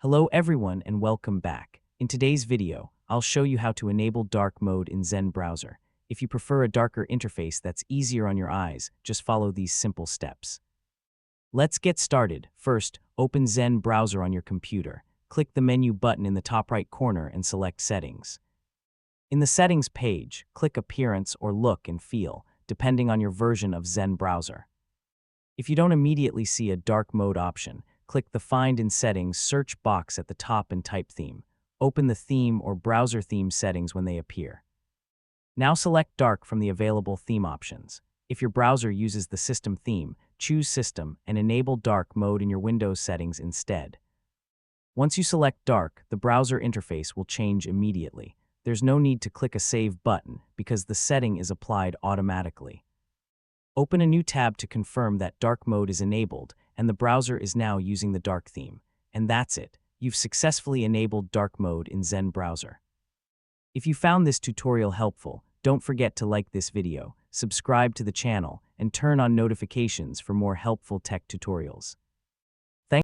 Hello everyone and welcome back. In today's video, I'll show you how to enable dark mode in Zen Browser. If you prefer a darker interface that's easier on your eyes, just follow these simple steps. Let's get started. First, open Zen Browser on your computer. Click the menu button in the top right corner and select Settings. In the Settings page, click Appearance or Look and Feel, depending on your version of Zen Browser. If you don't immediately see a dark mode option, click the Find in Settings search box at the top and type Theme. Open the theme or browser theme settings when they appear. Now select Dark from the available theme options. If your browser uses the system theme, choose System and enable dark mode in your Windows settings instead. Once you select dark, the browser interface will change immediately. There's no need to click a Save button because the setting is applied automatically. Open a new tab to confirm that dark mode is enabled and the browser is now using the dark theme. And that's it. You've successfully enabled dark mode in Zen Browser. If you found this tutorial helpful, don't forget to like this video, subscribe to the channel, and turn on notifications for more helpful tech tutorials.